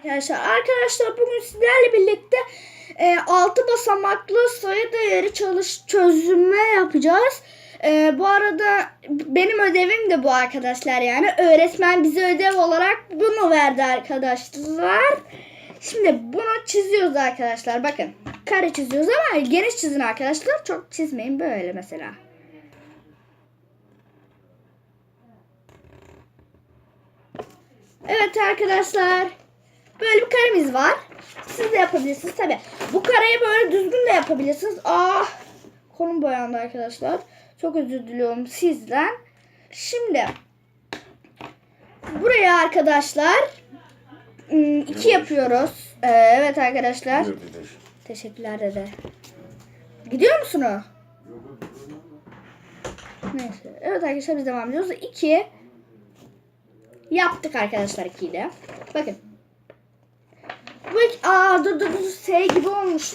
Arkadaşlar bugün sizlerle birlikte 6 basamaklı sayı değeri çözümü yapacağız. Bu arada benim ödevim de bu arkadaşlar, yani öğretmen bize ödev olarak bunu verdi arkadaşlar. Şimdi bunu çiziyoruz arkadaşlar, bakın kare çiziyoruz ama geniş çizin arkadaşlar, çok çizmeyin, böyle mesela. Evet arkadaşlar, böyle bir karemiz var. Siz de yapabilirsiniz tabi. Bu kareyi böyle düzgün de yapabilirsiniz. Konum boyandı arkadaşlar. Çok özür diliyorum sizden. Şimdi buraya arkadaşlar 2 yapıyoruz. Evet arkadaşlar. Teşekkürler dede. Gidiyor musun o? Neyse. Evet arkadaşlar, biz devam ediyoruz. 2 yaptık arkadaşlar, 2'yi de. Bakın. Dur. S gibi olmuş.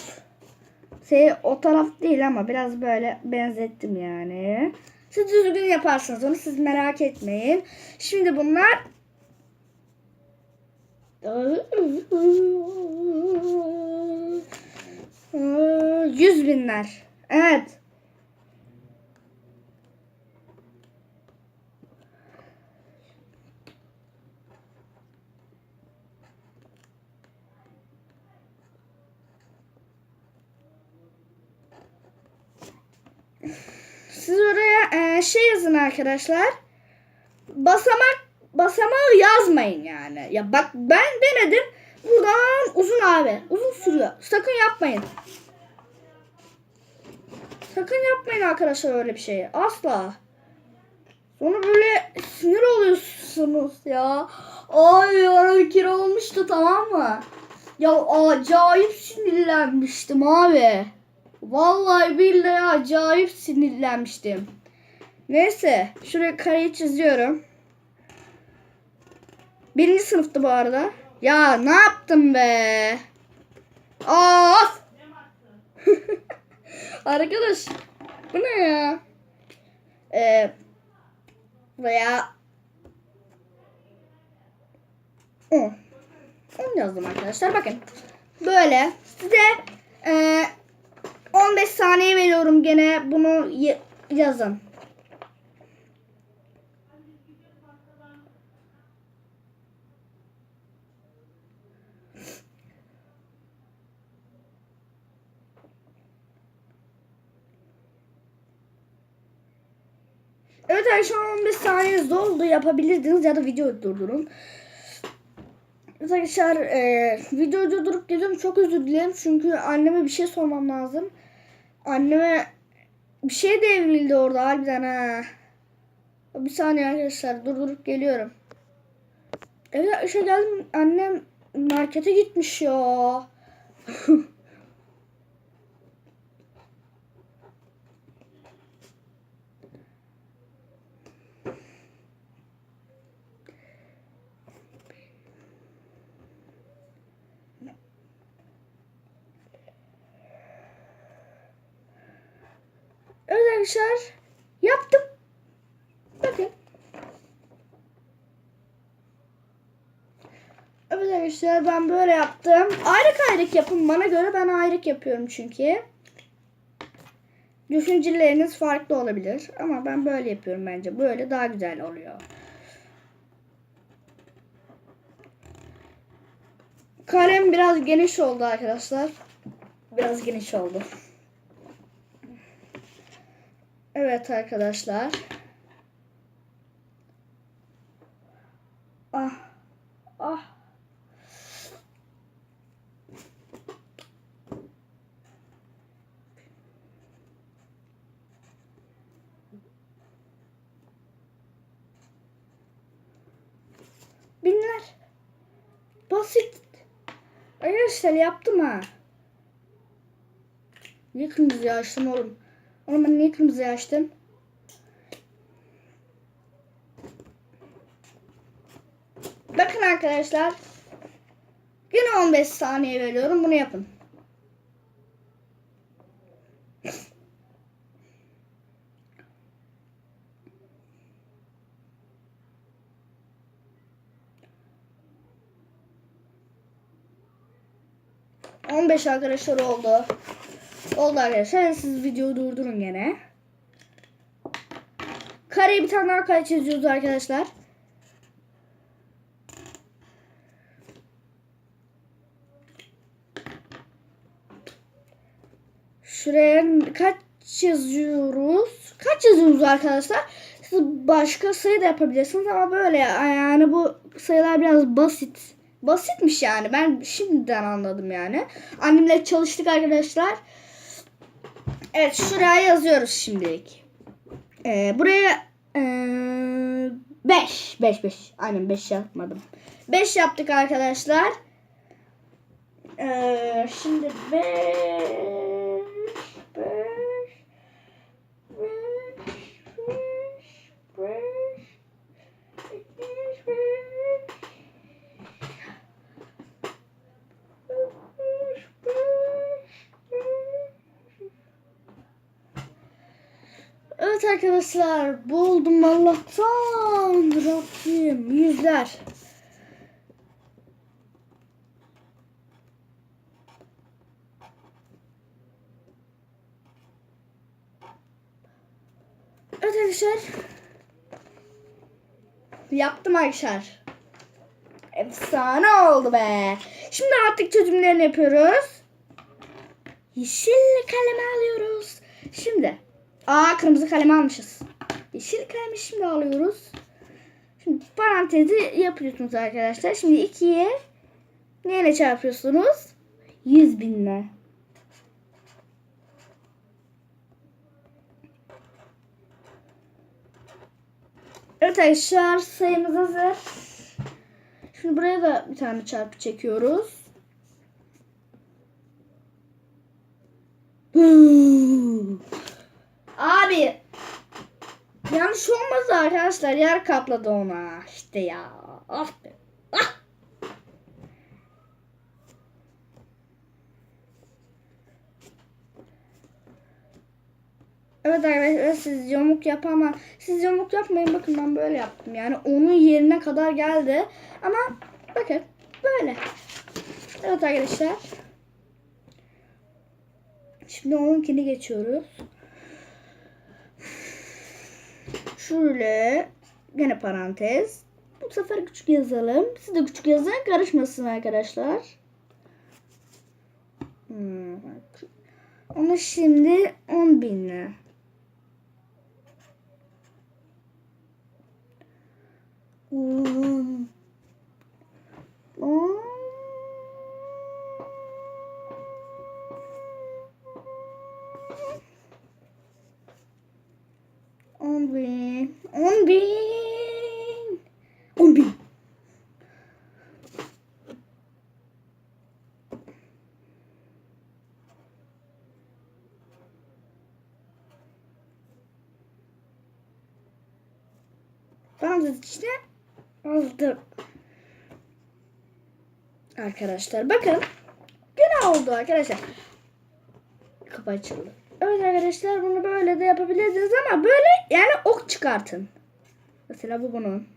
S o taraf değil ama biraz böyle benzettim yani. Siz düzgün yaparsınız onu, siz merak etmeyin. Şimdi bunlar 100 binler. Evet. Siz oraya şey yazın arkadaşlar. Basamağı yazmayın yani. Ya bak, ben denedim. Buradan uzun abi. Uzun sürüyor. Sakın yapmayın. Sakın yapmayın arkadaşlar öyle bir şeyi. Asla. Sonra böyle sinir oluyorsunuz ya. Ay ya, kira olmuştu, tamam mı? Ya acayip sinirlenmiştim abi. Vallahi billahi acayip sinirlenmiştim. Neyse, şuraya kareyi çiziyorum. 1. sınıftı bu arada. Ya ne yaptım be? Of! Arkadaş, bu ne ya? Buraya 10 yazdım arkadaşlar. Bakın böyle size 15 saniye veriyorum, gene bunu yazın. Evet arkadaşlar, 15 saniyeniz doldu, yapabilirdiniz ya da videoyu durdurun. Evet arkadaşlar, videoyu durdurup geliyorum, çok özür dilerim çünkü anneme bir şey sormam lazım. Anneme bir şey devrildi orada harbiden ha. Bir saniye arkadaşlar, durdurup geliyorum. Evet arkadaşlar, geldim, annem markete gitmiş ya. Evet arkadaşlar, yaptım. Bakın. Evet arkadaşlar, ben böyle yaptım. Ayrık yapın bana göre, ben ayrık yapıyorum çünkü. Düşünceleriniz farklı olabilir ama ben böyle yapıyorum, bence böyle daha güzel oluyor. Karem biraz geniş oldu arkadaşlar. Biraz geniş oldu. Evet arkadaşlar. Ah. Binler. Basit. Arkadaşlar yaptım ha. Niye kırmızı açtım oğlum? Oğlum ben niye kırmızı açtım? Bakın arkadaşlar. Yine 15 saniye veriyorum. Bunu yapın. 15 arkadaşlar oldu. Oldu arkadaşlar. Siz videoyu durdurun gene. Kareye bir tane daha kare çiziyoruz arkadaşlar. Şuraya kaç yazıyoruz? Kaç yazıyoruz arkadaşlar? Siz başka sayı da yapabilirsiniz ama böyle yani bu sayılar biraz basit. Basitmiş yani. Ben şimdiden anladım yani. Annemle çalıştık arkadaşlar. Evet, şuraya yazıyoruz şimdilik. Buraya 5. Aynen 5 yapmadım. 5 yaptık arkadaşlar. Şimdi 5. Evet arkadaşlar, buldum Allah'tan. Rabbim, yüzler. Evet arkadaşlar. Yaptım arkadaşlar. Efsane oldu be. Şimdi artık çözümlerini yapıyoruz. Yeşil kalemi alıyoruz. Şimdi. Kırmızı kalemi almışız. Yeşil kalemi şimdi alıyoruz. Şimdi parantezi yapıyorsunuz arkadaşlar. Şimdi 2'ye neyle çarpıyorsunuz? 100.000'le. Evet arkadaşlar, sayımız hazır. Şimdi buraya da bir tane çarpı çekiyoruz. Abi yanlış olmaz arkadaşlar, yer kapladı ona. İşte ya. Ah be. Ah. Evet arkadaşlar, siz yamuk yapama. Siz yamuk yapmayın, bakın ben böyle yaptım. Yani onun yerine kadar geldi. Ama bakın böyle. Evet arkadaşlar. Şimdi onunkini geçiyoruz. Şöyle gene parantez. Bu sefer küçük yazalım. Siz de küçük yazın, karışmasın arkadaşlar. Onu şimdi 10.000'le. On bin. Parantez içine aldım. Arkadaşlar bakın. Gene oldu arkadaşlar. Kapı açıldı. Evet arkadaşlar, bunu böyle de yapabilirsiniz ama böyle yani ok çıkartın. Mesela bu bunun.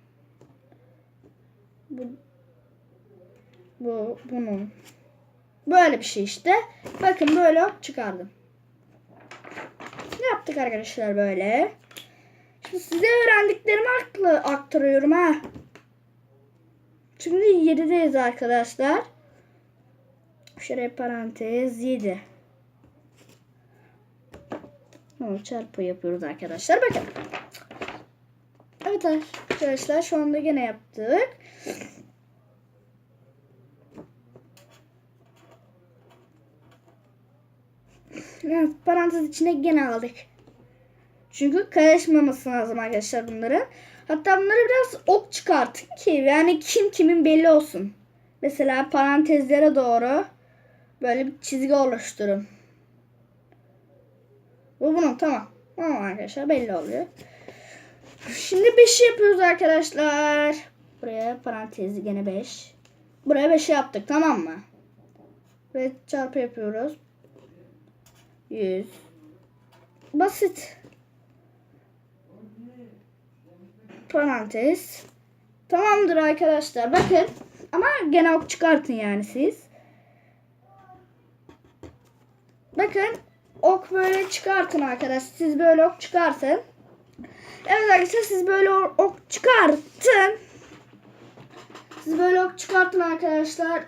Bu bunun. Böyle bir şey işte. Bakın böyle ok çıkardım. Ne yaptık arkadaşlar böyle? Şimdi size öğrendiklerimi aktarıyorum ha. Şimdi 7'deyiz arkadaşlar. Şuraya parantez 7. Çarpı yapıyoruz arkadaşlar. Bakın. Evet arkadaşlar, şu anda gene yaptık. Evet, parantez içine gene aldık. Çünkü karışmaması lazım arkadaşlar bunların. Hatta bunları biraz ok çıkartın ki yani kim kimin belli olsun. Mesela parantezlere doğru böyle bir çizgi oluşturun. Bu bunun, tamam. Tamam arkadaşlar, belli oluyor. Şimdi 5'i yapıyoruz arkadaşlar. Buraya parantezi gene 5. Buraya 5'i yaptık, tamam mı? Buraya çarpı yapıyoruz. 100. Basit. Parantez. Tamamdır arkadaşlar, bakın. Ama gene ok çıkartın yani siz. Bakın ok böyle çıkartın arkadaşlar. Siz böyle ok çıkartın. Evet arkadaşlar siz böyle ok çıkartın. Siz böyle ok çıkartın arkadaşlar.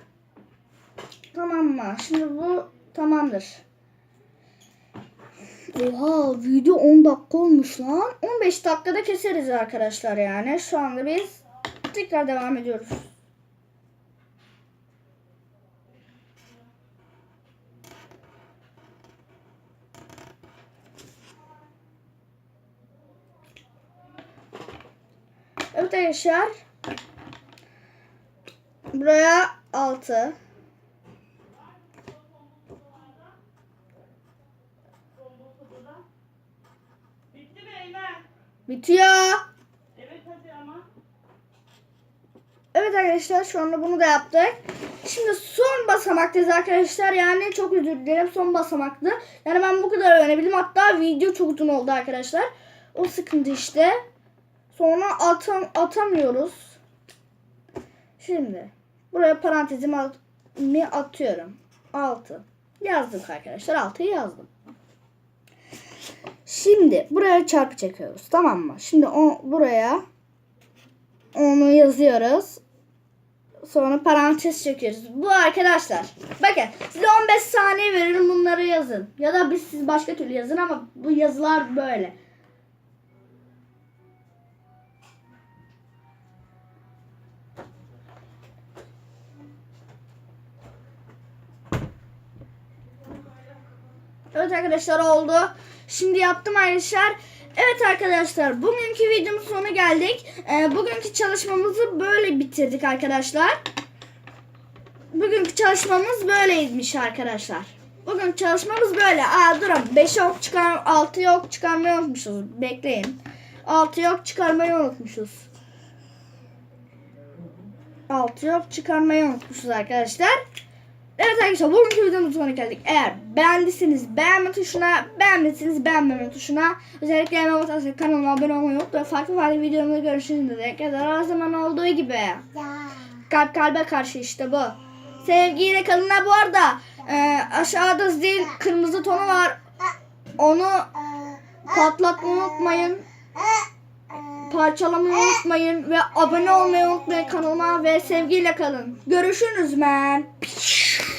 Tamam mı? Şimdi bu tamamdır. Oha video 10 dakika olmuş lan. 15 dakikada keseriz arkadaşlar yani. Şu anda biz tekrar devam ediyoruz. Evet arkadaşlar. Buraya 6. Bitti mi Eymen? Bitiyor. Evet hadi ama. Evet arkadaşlar şu anda bunu da yaptık. Şimdi son basamaktayız arkadaşlar. Yani çok özür dilerim, son basamaktı. Yani ben bu kadar öğrenebildim. Hatta video çok uzun oldu arkadaşlar. O sıkıntı işte. Sonra atamıyoruz. Şimdi buraya parantezimi atıyorum. 6. Yazdık arkadaşlar. 6'yı yazdım. Şimdi buraya çarpı çekiyoruz. Tamam mı? Şimdi buraya onu yazıyoruz. Sonra parantez çekiyoruz. Bu arkadaşlar. Bakın size 15 saniye veririm, bunları yazın. Ya da siz başka türlü yazın ama bu yazılar böyle. Evet arkadaşlar oldu. Şimdi yaptım arkadaşlar. Evet arkadaşlar bugünkü videomuzun sonuna geldik. Bugünkü çalışmamızı böyle bitirdik arkadaşlar. Bugünkü çalışmamız böyleymiş arkadaşlar. Bugün çalışmamız böyle. Durun 5 ok çıkar, 6 ok çıkarmayı unutmuşuz. Bekleyin. 6 ok çıkarmayı unutmuşuz. 6 ok çıkarmayı unutmuşuz arkadaşlar. Evet arkadaşlar bugünkü videomuzun sonuna geldik. Eğer beğendiyseniz beğenme tuşuna, beğenmediyseniz beğenmeme tuşuna, özellikle hemen batarsanız kanalıma abone olmayı unutmayın. Farklı videolarımda görüşürüz dedik. Her zaman olduğu gibi. Kalp kalbe karşı işte bu. Sevgiyle kalın. Bu arada aşağıda zil kırmızı tonu var. Onu patlatmayı unutmayın. Parçalamayı unutmayın ve abone olmayı unutmayın kanalıma ve sevgiyle kalın. Görüşürüz men.